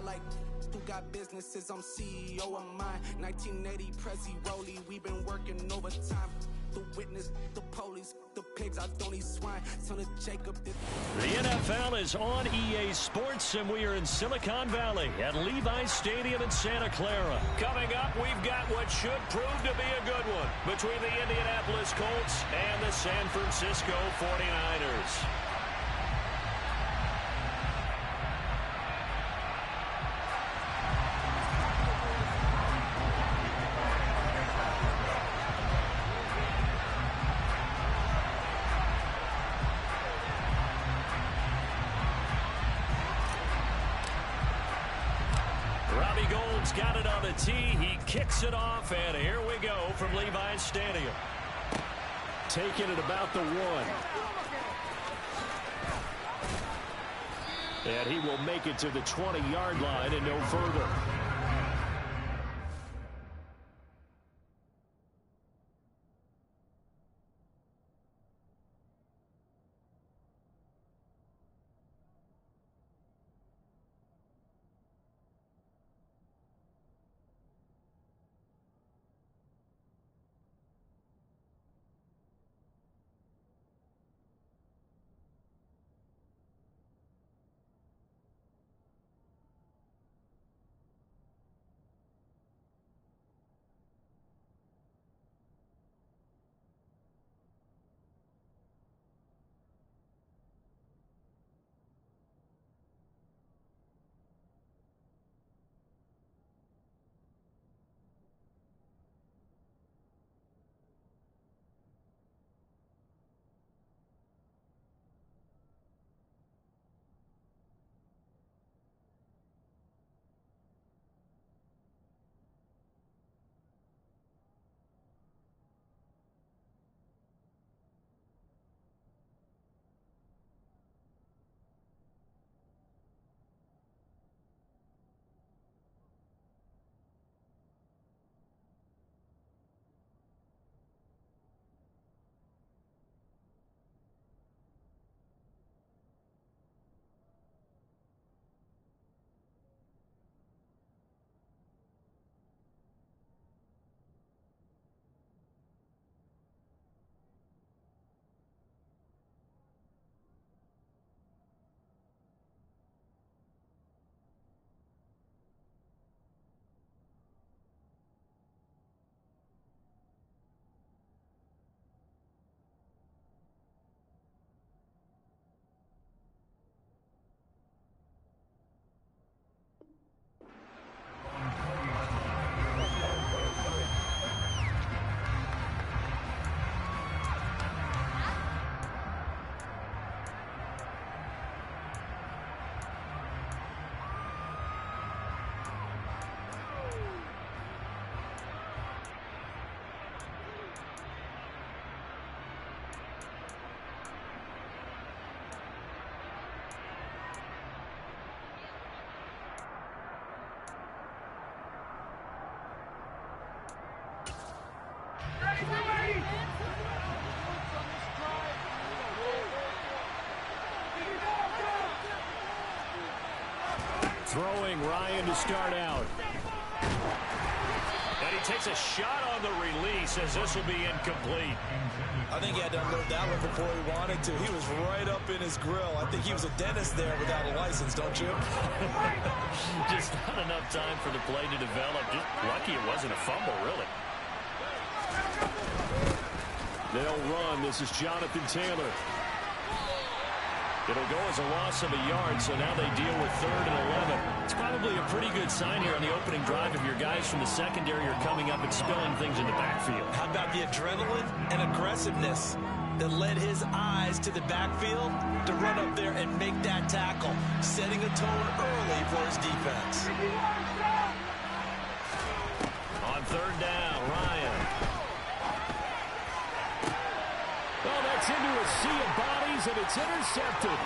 like who got businesses, I'm CEO of mine. 1980 Prezi Rolly, we been working overtime. The witness, the police, the pigs, I don't eat swine. Son of Jacob. The NFL is on EA Sports, and we are in Silicon Valley at Levi's Stadium in Santa Clara. Coming up, we've got what should prove to be a good one between the Indianapolis Colts and the San Francisco 49ers. Got it on the tee. He kicks it off, and here we go from Levi's Stadium. Taking it about the 1. And he will make it to the 20-yard line and no further. Throwing Ryan to start out. And he takes a shot on the release as this will be incomplete. I think he had to unload that one before he wanted to. He was right up in his grill. I think he was a dentist there without a license, don't you? Just not enough time for the play to develop. Just lucky it wasn't a fumble, really. They'll run. This is Jonathan Taylor. It'll go as a loss of a yard, so now they deal with 3rd and 11. It's probably a pretty good sign here on the opening drive if your guys from the secondary are coming up and spilling things in the backfield. How about the adrenaline and aggressiveness that led his eyes to the backfield to run up there and make that tackle, setting a tone early for his defense. On 3rd down, Ryan. Oh, that's into a sea of bodies, and it's intercepted.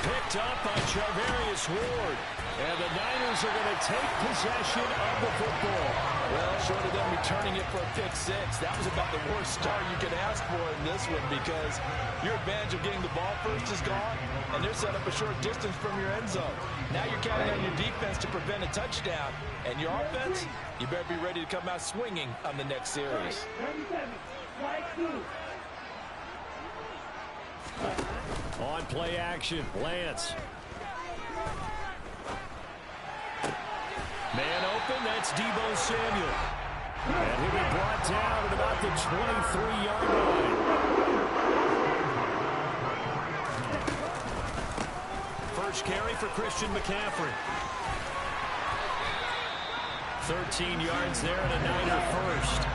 Picked up by Charvarius Ward. And the Niners are going to take possession of the football. Well, short of them returning it for a pick 6, that was about the worst start you could ask for in this one because your advantage of getting the ball first is gone, and they're set up a short distance from your end zone. Now you're counting on your defense to prevent a touchdown. And your offense, you better be ready to come out swinging on the next series. On play action, Lance. Man open, that's Deebo Samuel. And he'll be brought down at about the 23-yard line. First carry for Christian McCaffrey. 13 yards there and a Niner first.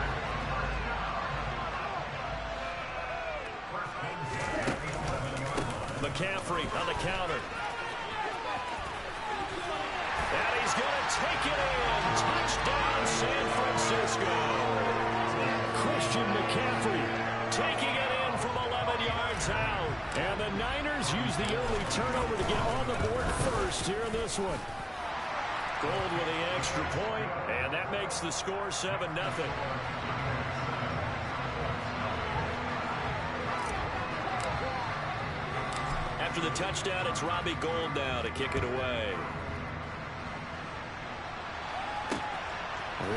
McCaffrey on the counter. And he's going to take it in. Touchdown, San Francisco. Christian McCaffrey taking it in from 11 yards out. And the Niners use the early turnover to get on the board first here in this one. Gold with the extra point, and that makes the score 7-0. After the touchdown, it's Robbie Gould now to kick it away.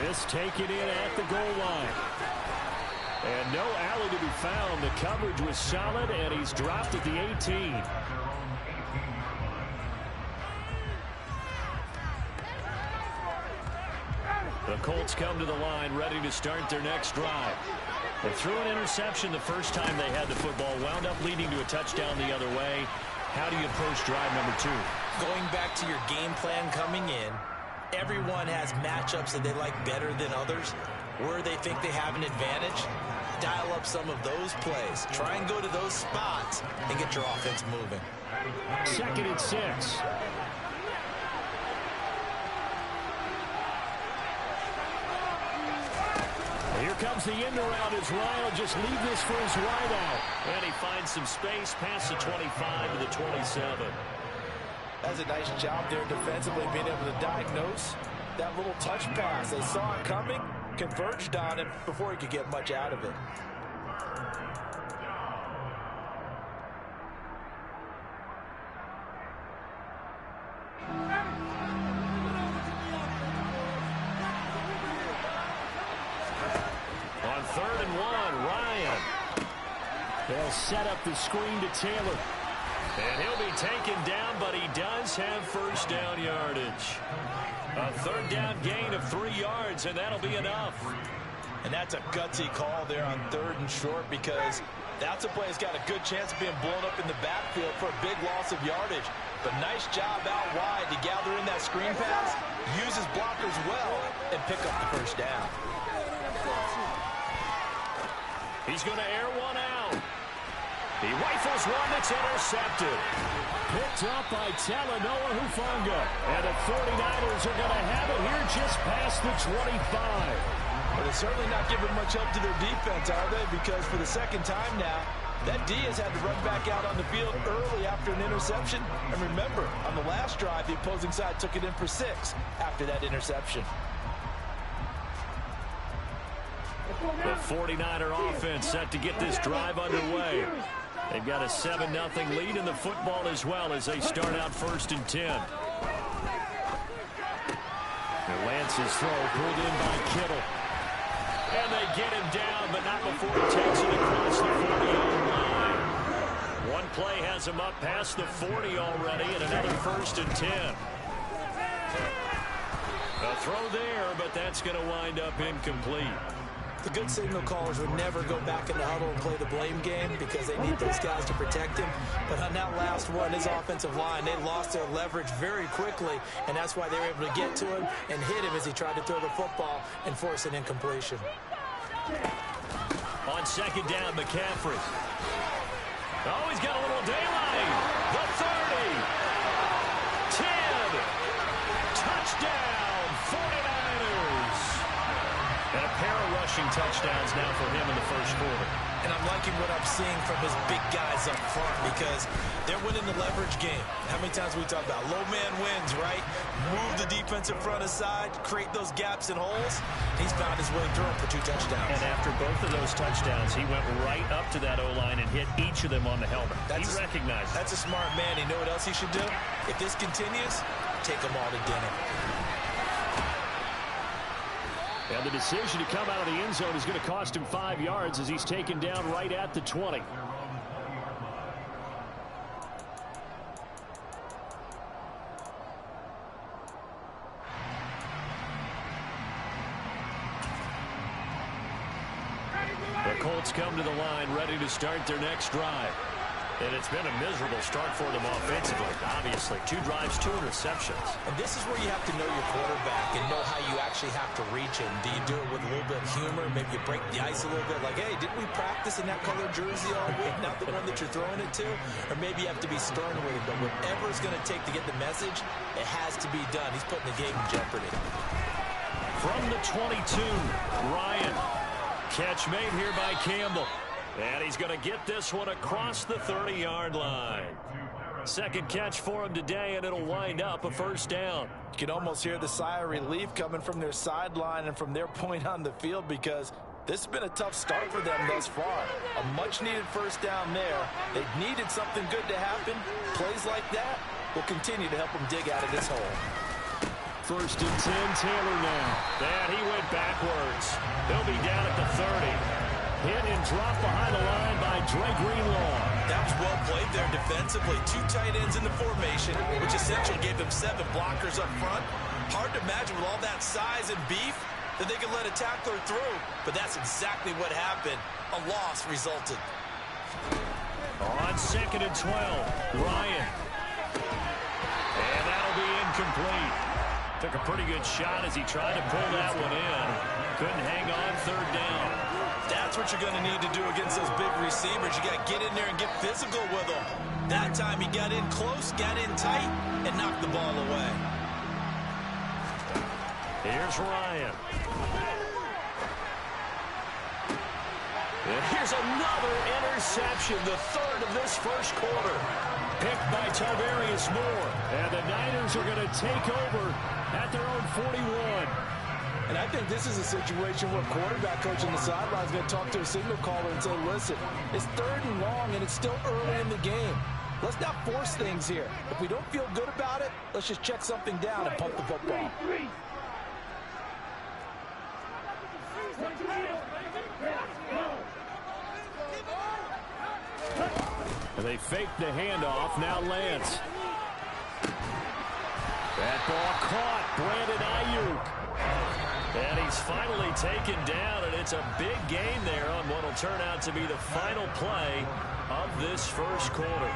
This taken in at the goal line. And no alley to be found. The coverage was solid, and he's dropped at the 18. The Colts come to the line, ready to start their next drive. They threw an interception the first time they had the football, wound up leading to a touchdown the other way. How do you approach drive number 2? Going back to your game plan coming in, everyone has matchups that they like better than others. Where they think they have an advantage, dial up some of those plays. Try and go to those spots and get your offense moving. 2nd and 6. Here comes the end around as Ryan will just leave this for his wide out. And he finds some space past the 25 to the 27. That's a nice job there defensively, being able to diagnose that little touch pass. They saw it coming, converged on him before he could get much out of it. On 3rd and 1, Ryan. They'll set up the screen to Taylor. And he'll be taken down, but he does have first down yardage. A 3rd down gain of 3 yards, and that'll be enough. And that's a gutsy call there on 3rd and short, because that's a play that's got a good chance of being blown up in the backfield for a big loss of yardage. But nice job out wide to gather in that screen pass, use his blockers well, and pick up the first down. He's going to air one out. He rifles one that's intercepted. Picked up by Talanoa Hufanga. And the 49ers are going to have it here just past the 25. Well, they're certainly not giving much help to their defense, are they? Because for the second time now, that D has had to run back out on the field early after an interception. And remember, on the last drive, the opposing side took it in for 6 after that interception. The 49er offense set to get this drive underway. They've got a 7-0 lead in the football as well as they start out 1st and 10. Lance's throw pulled in by Kittle. And they get him down, but not before he takes it across the 40-yard line. One play has him up past the 40 already, and another 1st and 10. A throw there, but that's going to wind up incomplete. The good signal callers would never go back in the huddle and play the blame game because they need those guys to protect him. But on that last one, his offensive line, they lost their leverage very quickly, and that's why they were able to get to him and hit him as he tried to throw the football and force an incompletion. On 2nd down, McCaffrey. Oh, he's got a little daylight. The 30. 10. Touchdown, 49ers. And a pair of rushing touchdowns now for him in the 1st quarter. And I'm liking what I'm seeing from his big guys up front because they're winning the leverage game. How many times we talk about low man wins, right? Move the defensive front aside, create those gaps and holes. He's found his way through them for 2 touchdowns. And after both of those touchdowns, he went right up to that O-line and hit each of them on the helmet. He recognized it. That's a smart man. You know what else he should do? If this continues, take them all to dinner. And the decision to come out of the end zone is going to cost him 5 yards as he's taken down right at the 20. The Colts come to the line ready to start their next drive. And it's been a miserable start for them offensively, obviously. 2 drives, 2 interceptions. And this is where you have to know your quarterback and know how you actually have to reach him. Do you do it with a little bit of humor? Maybe you break the ice a little bit like, hey, didn't we practice in that color jersey all week? Not the one that you're throwing it to? Or maybe you have to be stern with it. But whatever it's going to take to get the message, it has to be done. He's putting the game in jeopardy. From the 22, Ryan. Catch made here by Campbell. And he's going to get this one across the 30-yard line. Second catch for him today, and it'll wind up a first down. You can almost hear the sigh of relief coming from their sideline and from their point on the field because this has been a tough start for them thus far. A much-needed first down there. They needed something good to happen. Plays like that will continue to help them dig out of this hole. First and 10, Taylor now. And he went backwards. He'll be down at the 30. Hit and drop behind the line by Dre Greenlaw. That was well played there defensively. 2 tight ends in the formation, which essentially gave them 7 blockers up front. Hard to imagine with all that size and beef that they could let a tackler through. But that's exactly what happened. A loss resulted. On 2nd and 12, Ryan. And that'll be incomplete. Took a pretty good shot as he tried to pull that one in. Couldn't hang on 3rd down. That's what you're going to need to do against those big receivers. You got to get in there and get physical with them. That time he got in close, got in tight, and knocked the ball away. Here's Ryan. And here's another interception, the 3rd of this first quarter. Picked by Tarvarius Moore. And the Niners are going to take over at their own 41. And I think this is a situation where quarterback coach on the sideline is going to talk to a signal caller and say, listen, it's 3rd and long and it's still early in the game. Let's not force things here. If we don't feel good about it, let's just check something down and pump the football. And they fake the handoff. Now Lance. That ball caught. Brandon Ayuk. And he's finally taken down, and it's a big gain there on what will turn out to be the final play of this first quarter.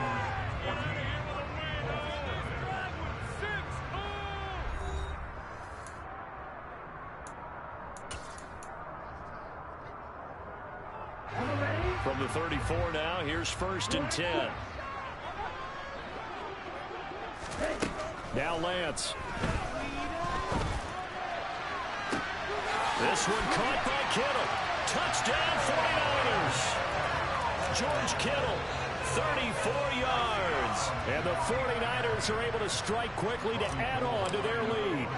From the 34 now, here's 1st and 10. Now Lance. This one caught by Kittle. Touchdown 49ers. George Kittle, 34 yards. And the 49ers are able to strike quickly to add on to their lead.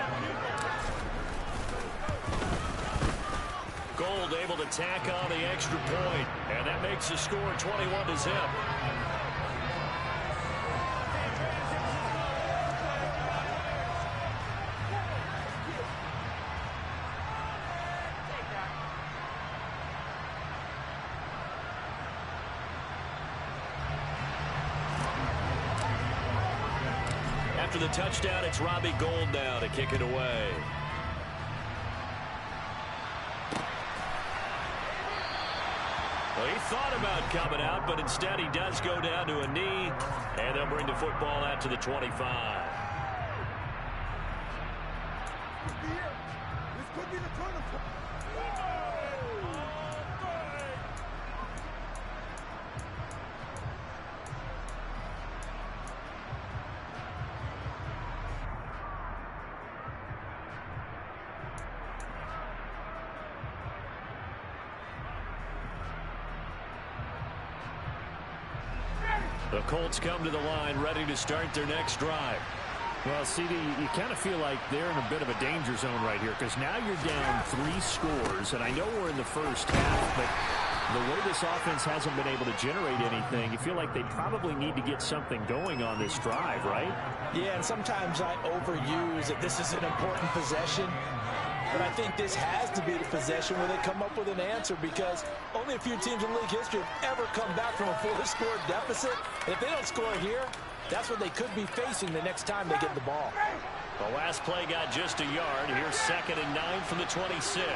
Gold able to tack on the extra point. And that makes the score 21-0. After the touchdown, it's Robbie Gould now to kick it away. Well, he thought about coming out, but instead he does go down to a knee, and they'll bring the football out to the 25. This could be the turn of The Colts come to the line ready to start their next drive. Well, CD, you kind of feel like they're in a bit of a danger zone right here because now you're down 3 scores, and I know we're in the first half, but the way this offense hasn't been able to generate anything, you feel like they probably need to get something going on this drive, right? Yeah, and sometimes I overuse that this is an important possession, but I think this has to be the possession where they come up with an answer because only a few teams in league history have ever come back from a 4-score deficit. And if they don't score here, that's what they could be facing the next time they get the ball. The last play got just a yard. Here's 2nd and 9 from the 26.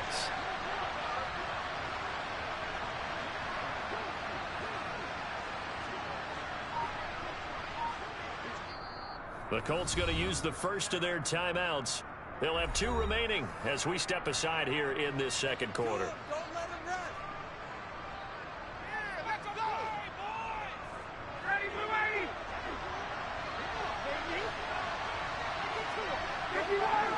The Colts going to use the first of their timeouts. They'll have 2 remaining as we step aside here in this second quarter. Don't let him run. Yeah, let's go. Hey, boys. Ready, ready.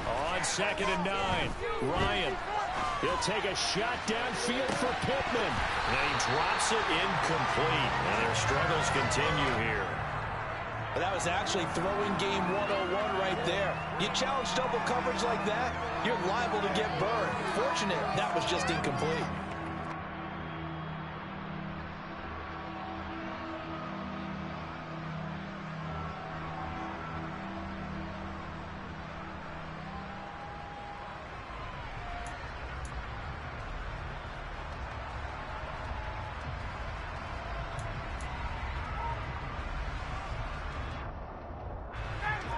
On 2nd and 9, Ryan. He'll take a shot downfield for Pittman. And he drops it incomplete. And their struggles continue here. But that was actually throwing game 101 right there. You challenge double coverage like that, you're liable to get burned. Fortunate that was just incomplete.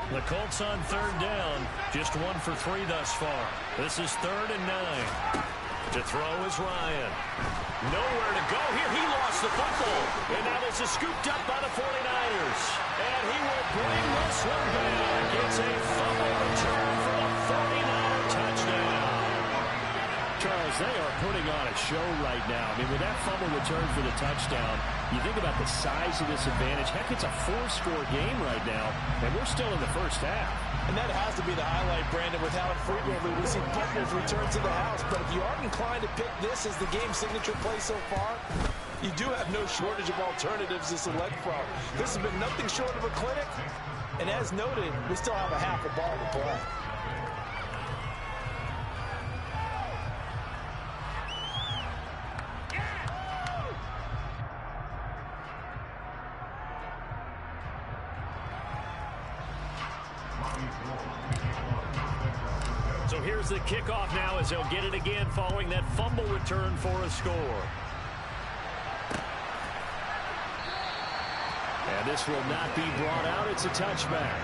The Colts on 3rd down. Just 1 for 3 thus far. This is 3rd and 9. To throw is Ryan. Nowhere to go here. He lost the football. And now this is scooped up by the 49ers. And he will bring this one back. It's a fumble return for the 49er touchdown. Charles, they are putting on a show right now. I mean, with that fumble return for the touchdown, you think about the size of this advantage. Heck, it's a 4-score game right now, and we're still in the first half. And that has to be the highlight, Brandon, with how infrequently we see fumbles return to the house. But if you aren't inclined to pick this as the game signature play so far, you do have no shortage of alternatives to select from. This has been nothing short of a clinic. And as noted, we still have a half a ball to play. So here's the kickoff now as they'll get it again following that fumble return for a score. And this will not be brought out. It's a touchback.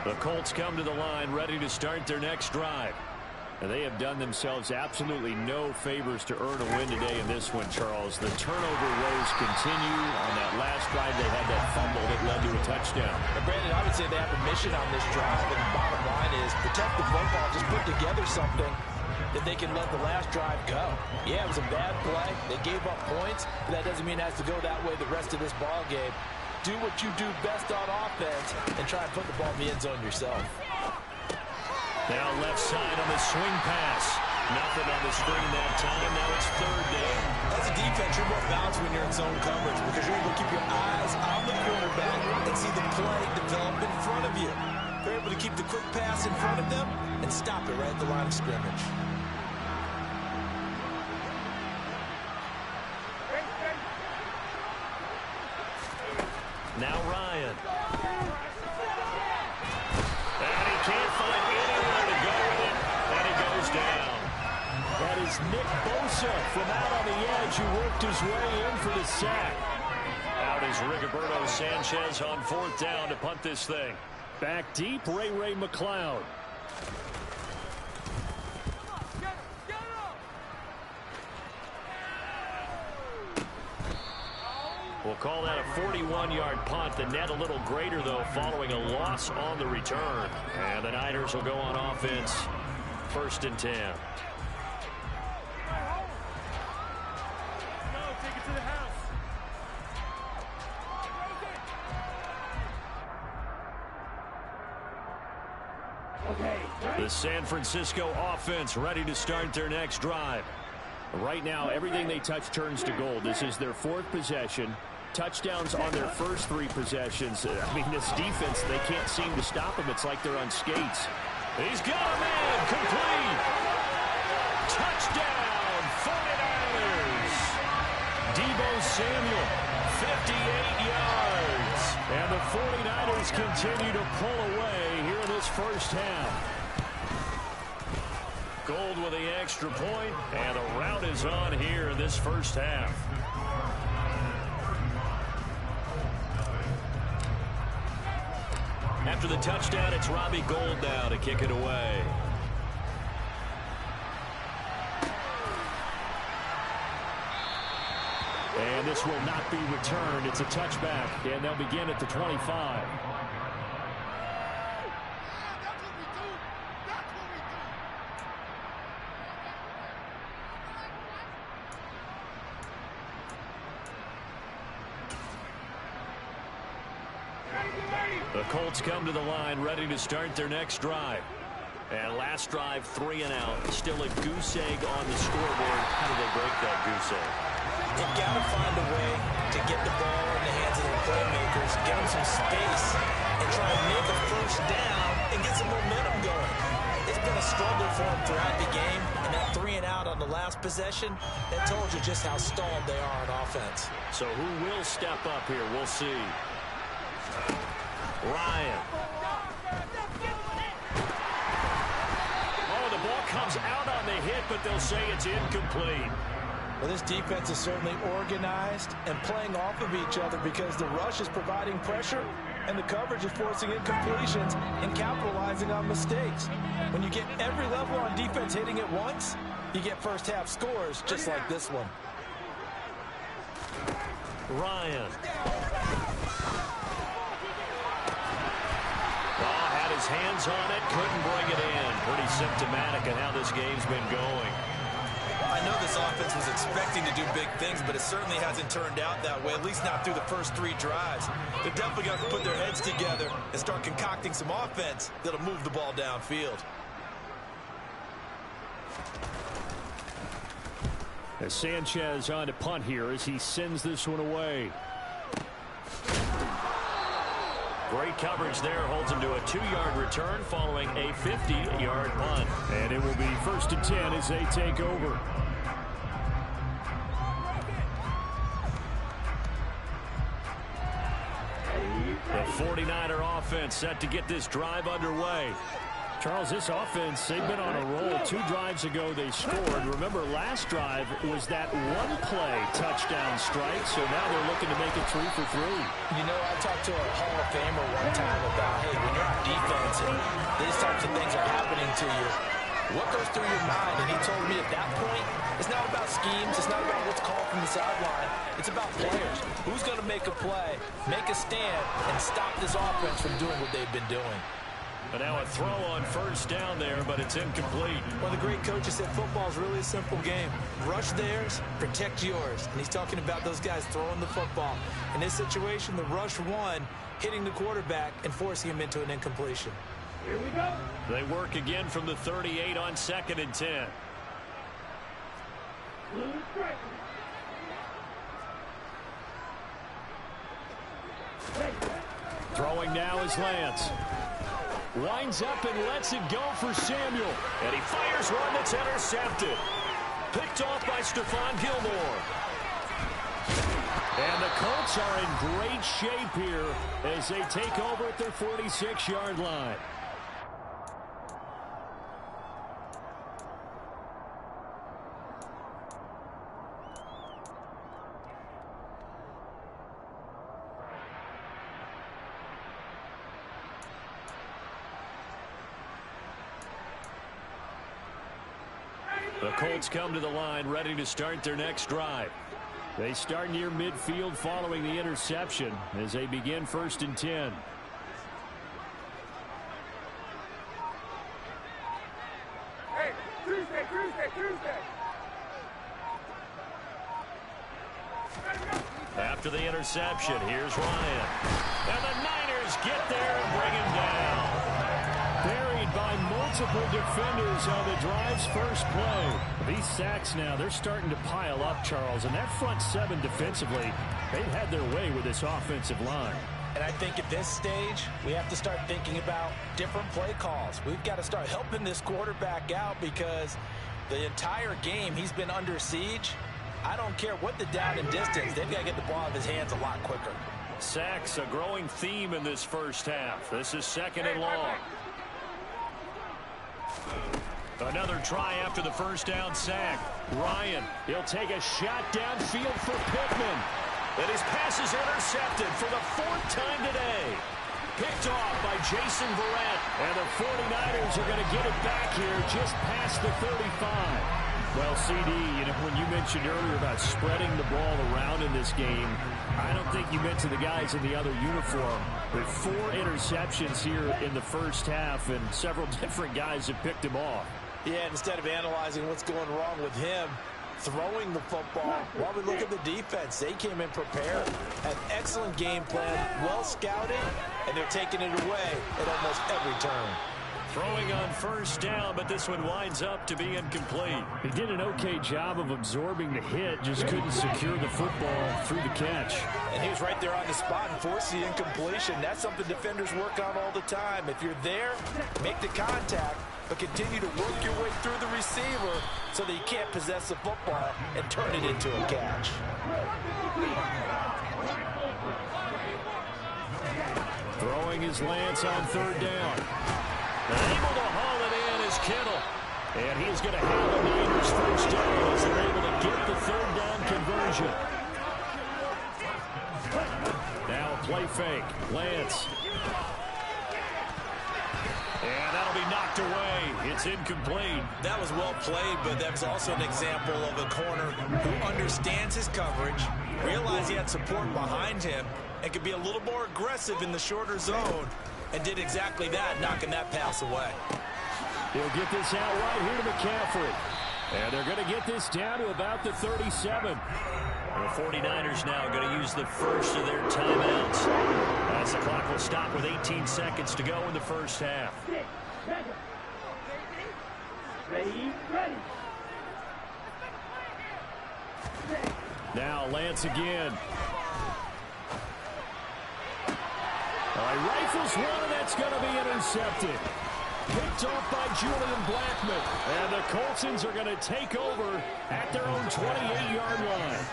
The Colts come to the line ready to start their next drive. And they have done themselves absolutely no favors to earn a win today in this one, Charles. The turnover woes continue. On that last drive, they had that fumble that led to a touchdown. And Brandon, I would say they have a mission on this drive, and the bottom line is protect the football. Just put together something that they can let the last drive go. Yeah, it was a bad play. They gave up points, but that doesn't mean it has to go that way the rest of this ball game. Do what you do best on offense and try and put the ball in the end zone yourself. Now left side on the swing pass. Nothing on the screen that time. Now it's 3rd down. As a defense, you're more balanced when you're in zone coverage because you're able to keep your eyes on the quarterback and see the play develop in front of you. They're able to keep the quick pass in front of them and stop it right at the line of scrimmage. Now Ryan. And he can't find anywhere to go with it. And he goes down. That is Nick Bosa from out on the edge who worked his way in for the sack. Out is Rigoberto Sanchez on 4th down to punt this thing. Back deep, Ray McLeod. We'll call that a 41-yard punt. The net a little greater, though, following a loss on the return. And the Niners will go on offense 1st and 10. Take it to the house. The San Francisco offense ready to start their next drive. Right now, everything they touch turns to gold. This is their 4th possession. Touchdowns on their first 3 possessions. I mean, this defense, they can't seem to stop them. It's like they're on skates. He's got a man. Complete. Touchdown, 49ers. Deebo Samuel, 58 yards. And the 49ers continue to pull away here in this first half. Gold with the extra point, and the route is on here in this first half. After the touchdown, it's Robbie Gould now to kick it away. And this will not be returned. It's a touchback, and they'll begin at the 25. The Colts come to the line ready to start their next drive. And last drive, 3 and out. Still a goose egg on the scoreboard. How do they break that goose egg? They've got to find a way to get the ball in the hands of their playmakers, get them some space, and try and make a first down and get some momentum going. It's been a struggle for them throughout the game, and that 3 and out on the last possession, that told you just how stalled they are on offense. So who will step up here? We'll see. Ryan. Oh, the ball comes out on the hit, but they'll say it's incomplete. Well, this defense is certainly organized and playing off of each other because the rush is providing pressure and the coverage is forcing incompletions and capitalizing on mistakes. When you get every level on defense hitting at once, you get first half scores just like this one. Ryan. Had his hands on it, couldn't bring it in. Pretty symptomatic of how this game's been going. I know this offense was expecting to do big things, but it certainly hasn't turned out that way, at least not through the first 3 drives. They're definitely going to have to put their heads together and start concocting some offense that'll move the ball downfield. As Sanchez on to punt here as he sends this one away. Great coverage there, holds him to a 2-yard return following a 50-yard punt. And it will be 1st and 10 as they take over. The 49er offense set to get this drive underway. Charles, this offense, they've been on a roll. 2 drives ago they scored. Remember, last drive was that one-play touchdown strike, so now they're looking to make it 3 for 3. You know, I talked to a Hall of Famer one time about, hey, when you're on defense and these types of things are happening to you, what goes through your mind? And he told me at that point, it's not about schemes, it's not about what's called from the sideline, it's about players. Who's going to make a play, make a stand, and stop this offense from doing what they've been doing? But now a throw on 1st down there, but it's incomplete. Well, the great coach has said football is really a simple game. Rush theirs, protect yours. And he's talking about those guys throwing the football. In this situation, the rush won, hitting the quarterback and forcing him into an incompletion. Here we go. They work again from the 38 on 2nd and 10. Throwing now is Lance. Winds up and lets it go for Samuel. And he fires one that's intercepted. Picked off by Stephon Gilmore. And the Colts are in great shape here as they take over at their 46-yard line. The Colts come to the line ready to start their next drive. They start near midfield following the interception as they begin 1st and 10. After the interception, here's Ryan. And the Niners get there and bring him down. Buried by multiple defenders on the drive's first play. These sacks now, they're starting to pile up, Charles. And that front seven defensively, they've had their way with this offensive line. And I think at this stage, we have to start thinking about different play calls. We've got to start helping this quarterback out because the entire game he's been under siege. I don't care what the down and distance. They've got to get the ball out of his hands a lot quicker. Sacks, a growing theme in this first half. This is 2nd and long. Another try after the first down sack. Ryan, he'll take a shot downfield for Pittman. And his pass is intercepted for the 4th time today. Picked off by Jason Verrett. And the 49ers are going to get it back here just past the 35. Well, CD, when you mentioned earlier about spreading the ball around in this game, I don't think you meant to the guys in the other uniform. With 4 interceptions here in the first half, and several different guys have picked him off. Yeah, instead of analyzing what's going wrong with him, throwing the football, while we look at the defense, they came in prepared, had excellent game plan, well scouted, and they're taking it away at almost every turn. Throwing on first down, but this one winds up to be incomplete. He did an okay job of absorbing the hit, just couldn't secure the football through the catch. And he was right there on the spot and forced the incompletion. That's something defenders work on all the time. If you're there, make the contact, but continue to work your way through the receiver so that you can't possess the football and turn it into a catch. Throwing his Lance on 3rd down. Able to haul it in is Kittle. And he's going to have the Niners first down as they're able to get the 3rd down conversion. Now a play fake. Lance. And that'll be knocked away. It's incomplete. That was well played, but that was also an example of a corner who understands his coverage, realized he had support behind him, and could be a little more aggressive in the shorter zone, and did exactly that, knocking that pass away. He'll get this out right here to McCaffrey. And they're going to get this down to about the 37. The 49ers now going to use the first of their timeouts, as the clock will stop with 18 seconds to go in the first half. Ready. Now Lance again. Rifles one, and that's going to be intercepted. Picked off by Julian Blackmon. And the Coltsons are going to take over at their own 28-yard line.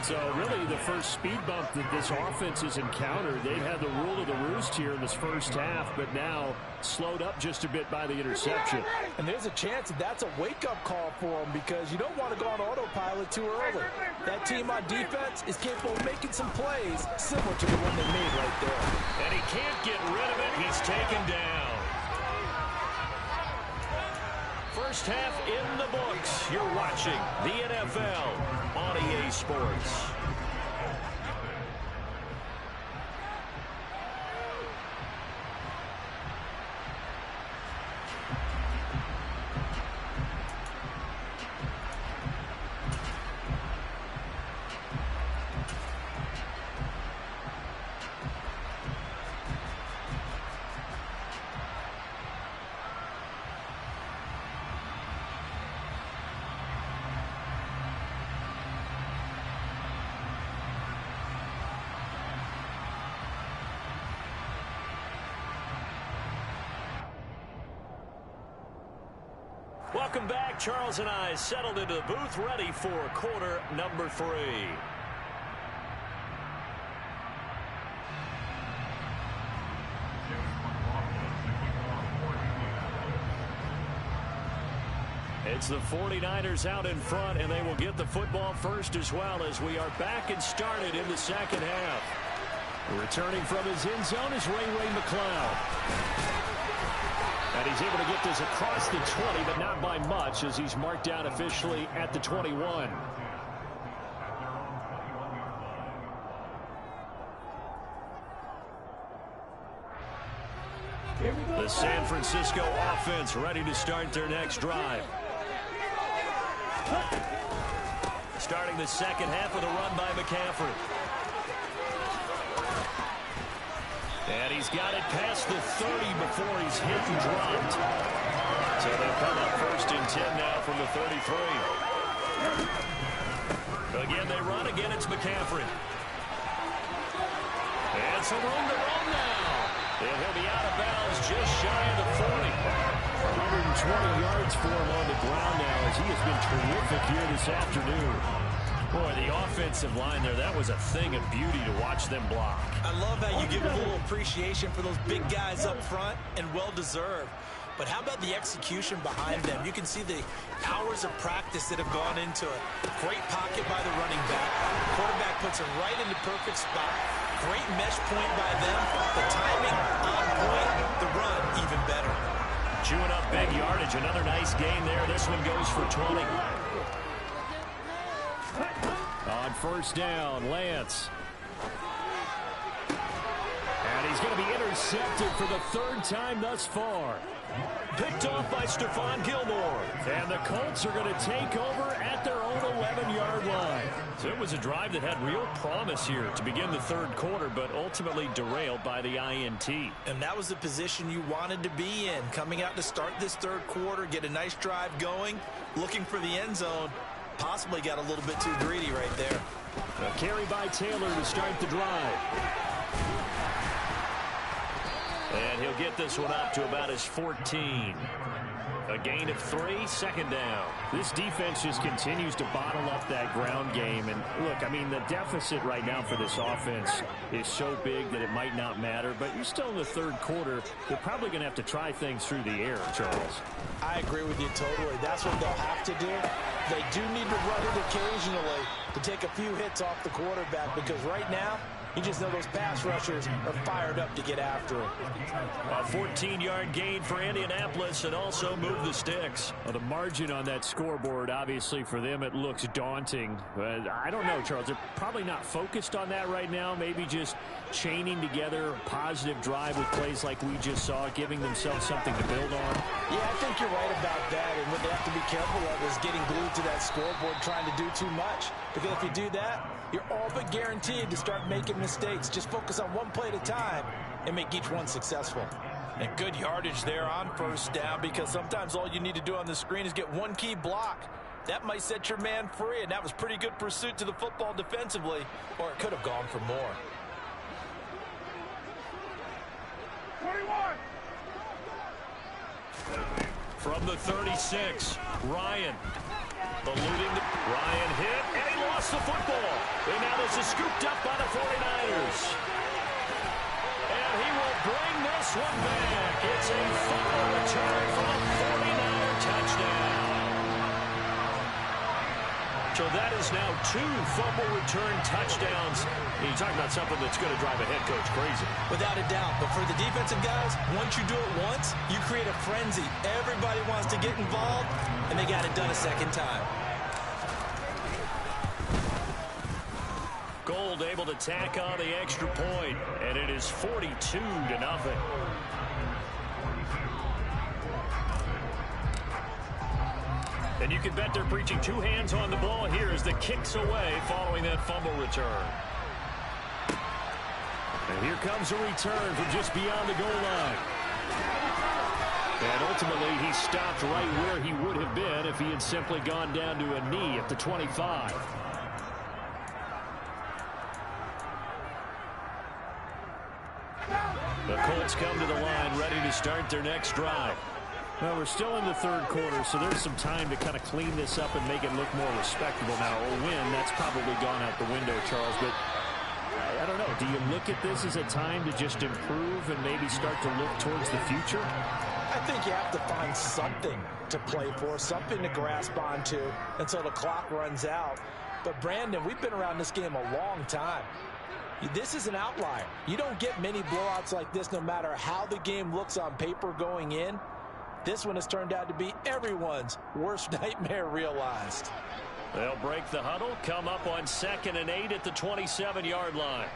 So really the first speed bump that this offense has encountered. They've had the rule of the roost here in this first half, but now slowed up just a bit by the interception. And there's a chance that that's a wake-up call for them because you don't want to go on autopilot too early. That team on defense is capable of making some plays similar to the one they made right there. And he can't get rid of it. He's taken down. First half in the books. You're watching the NFL on EA Sports. Welcome back. Charles and I settled into the booth, ready for quarter number 3. It's the 49ers out in front, and they will get the football first as well as we are back and started in the second half. Returning from his end zone is Ray McCloud. And he's able to get this across the 20, but not by much as he's marked down officially at the 21. The San Francisco offense ready to start their next drive. Starting the second half with a run by McCaffrey. And he's got it past the 30 before he's hit and dropped. So they'll come up 1st and 10 now from the 33. Again, they run. Again, it's McCaffrey. And some room to run now. And he'll be out of bounds just shy of the 40. 120 yards for him on the ground now as he has been terrific here this afternoon. Boy, the offensive line there, that was a thing of beauty to watch them block. I love how you give a little appreciation for those big guys up front, and well-deserved. But how about the execution behind them? You can see the hours of practice that have gone into it. Great pocket by the running back. Quarterback puts it right in the perfect spot. Great mesh point by them. The timing on point. The run even better. Chewing up big yardage. Another nice gain there. This one goes for 20. On 1st down, Lance. And he's going to be intercepted for the 3rd time thus far. Picked off by Stephon Gilmore. And the Colts are going to take over at their own 11-yard line. So it was a drive that had real promise here to begin the 3rd quarter, but ultimately derailed by the INT. And that was the position you wanted to be in. Coming out to start this 3rd quarter, get a nice drive going, looking for the end zone. Possibly got a little bit too greedy right there. A carry by Taylor to start the drive. And he'll get this one up to about his 14. A gain of 3, 2nd down. This defense just continues to bottle up that ground game. And look, I mean, the deficit right now for this offense is so big that it might not matter. But you're still in the 3rd quarter. They're probably going to have to try things through the air, Charles. I agree with you totally. That's what they'll have to do. They do need to run it occasionally to take a few hits off the quarterback, because right now, you just know those pass rushers are fired up to get after him. A 14-yard gain for Indianapolis, and also move the sticks. Well, the margin on that scoreboard, obviously for them, it looks daunting. But I don't know, Charles. They're probably not focused on that right now. Maybe just chaining together a positive drive with plays like we just saw, giving themselves something to build on. Yeah, I think you're right about that. And what they have to be careful of is getting glued to that scoreboard, trying to do too much. Because if you do that, you're all but guaranteed to start making mistakes. Just focus on one play at a time and make each one successful. And good yardage there on 1st down, because sometimes all you need to do on the screen is get one key block. That might set your man free, and that was pretty good pursuit to the football defensively, or it could have gone for more. 21. From the 36, Ryan. Alluding to Ryan hit, and he lost the football. And now this is scooped up by the 49ers. And he will bring this one back. It's a fumble return for a 49er touchdown. So that is now 2 fumble return touchdowns. You're talking about something that's going to drive a head coach crazy. Without a doubt. But for the defensive guys, once you do it once, you create a frenzy. Everybody wants to get involved, and they got it done a 2nd time. Gold able to tack on the extra point, and it is 42-0. And you can bet they're preaching 2 hands on the ball here as the kick's away following that fumble return. And here comes a return from just beyond the goal line. And ultimately, he stopped right where he would have been if he had simply gone down to a knee at the 25. The Colts come to the line ready to start their next drive. Well, we're still in the 3rd quarter, so there's some time to kind of clean this up and make it look more respectable now. A win, that's probably gone out the window, Charles, but I don't know. Do you look at this as a time to just improve and maybe start to look towards the future? I think you have to find something to play for, something to grasp onto until the clock runs out. But, Brandon, we've been around this game a long time. This is an outlier. You don't get many blowouts like this no matter how the game looks on paper going in. This one has turned out to be everyone's worst nightmare realized. They'll break the huddle, come up on 2nd and 8 at the 27-yard line.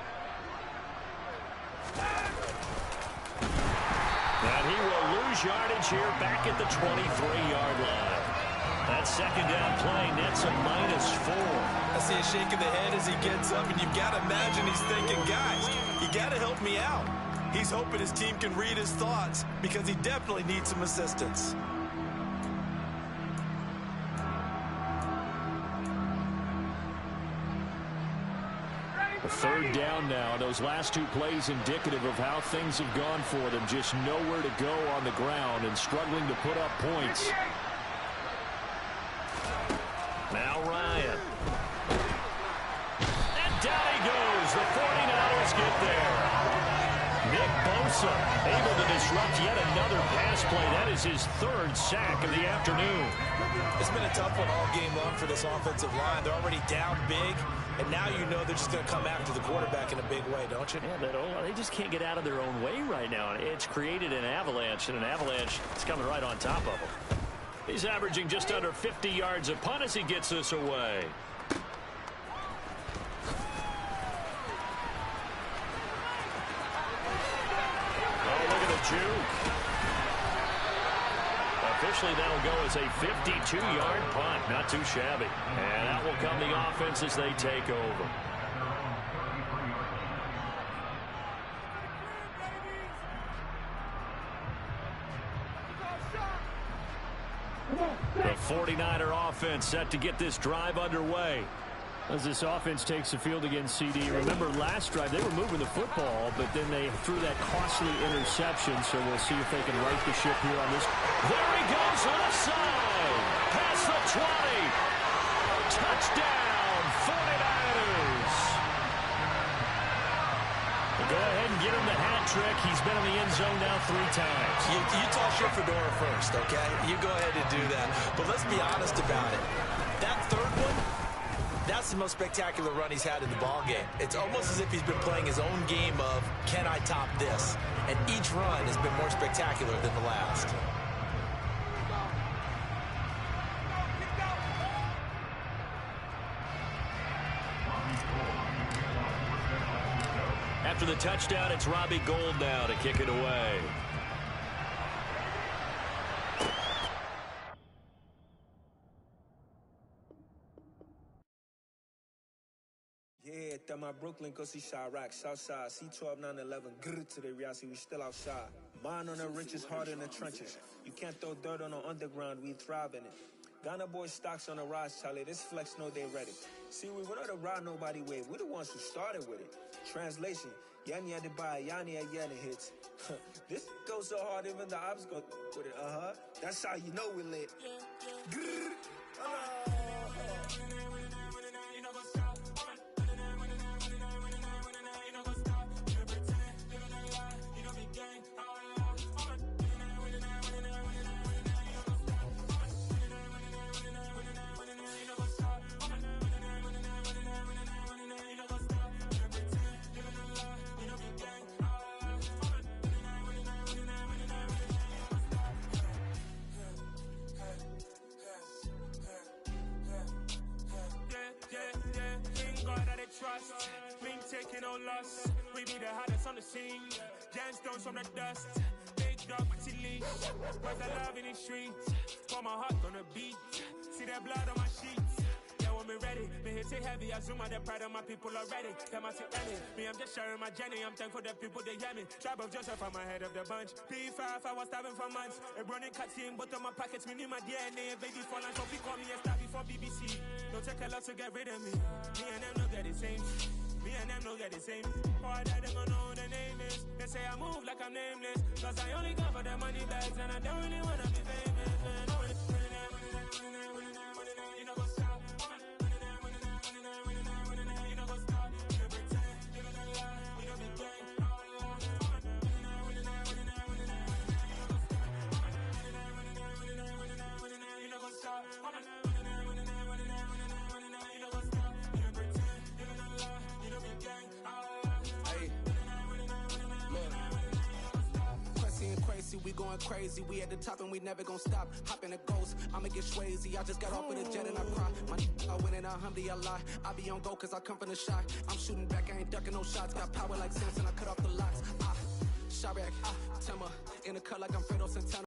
And he will lose yardage here back at the 23-yard line. That 2nd down play nets a -4. I see a shake of the head as he gets up, and you've got to imagine he's thinking, guys, you got to help me out. He's hoping his team can read his thoughts because he definitely needs some assistance. A third down now. Those last two plays indicative of how things have gone for them. Just nowhere to go on the ground and struggling to put up points. Now Ryan. And down he goes. The 49ers get there. Nick Bosa able to disrupt yet another pass play. That is his third sack of the afternoon. It's been a tough one all game long for this offensive line. They're already down big, and now you know they're just going to come after the quarterback in a big way, don't you? Yeah, they just can't get out of their own way right now. It's created an avalanche, and an avalanche is coming right on top of them. He's averaging just under 50 yards a punt as he gets this away. Oh, look at the juke. Officially, that'll go as a 52-yard punt. Not too shabby. And out will come the offense as they take over. The 49er offense set to get this drive underway. As this offense takes the field against CD. Remember, last drive, they were moving the football, but then they threw that costly interception, so we'll see if they can right the ship here on this. There he goes left side. Past the 20. Touchdown, 49ers. Go ahead and get him the hat trick. He's been in the end zone now 3 times. You toss your fedora first, okay? You go ahead and do that. But let's be honest about it. That third one, that's the most spectacular run he's had in the ballgame. It's almost as if he's been playing his own game of, can I top this? And each run has been more spectacular than the last. After the touchdown, it's Robbie Gould now to kick it away. Yeah, that my Brooklyn, go see Chirac, Southside, C12, 911, grr to the reality, we still outside. Mine on the riches, heart in the trenches. You can't throw dirt on the underground, we thrive in it. Ghana boys stocks on the rise, Charlie, this flex know they ready. See, we were not a ride nobody with, we the ones who started with it. Translation, Yanni had to buy, Yanni had Yanni hits. This goes so hard, even the ops go with it, That's how you know we lit. Grr, trust, been taking no loss. We be the hottest on the scene. Gemstones from the dust. Big dog with your leash. Where's the love in the streets? Pour my heart on the beat. See that blood on my sheets. Yeah, when we ready, me hit it heavy. I zoom out the pride of my people already. Them I see any. Me, I'm just sharing my journey. I'm thankful that people they hear me. Tribe of Joseph, I'm ahead of the bunch. P5, I was starving for months. A running cut team, but on my pockets, me need my DNA. Baby for life, so we call me a star before BBC. Don't take a lot to get rid of me. Me and them no get the same. Me and them no get the same. Or that them don't know who the name is. They say I move like I'm nameless. Cause I only come for the money bags and I don't really wanna be famous, man. You know go stop. You know go stop. You pretend. You know lie. You know be gang. You know go stop. We going crazy, we at the top and we never gonna stop. Hop in a ghost, I'ma get swayzy. I just got off with a jet and I cry. My I win and alhamdulillah. I be on go cause I come from the shot. I'm shooting back, I ain't ducking no shots. Got power like Samson, I cut off the locks. Chirac, Timmer, in the cut like I'm Fredo Santana.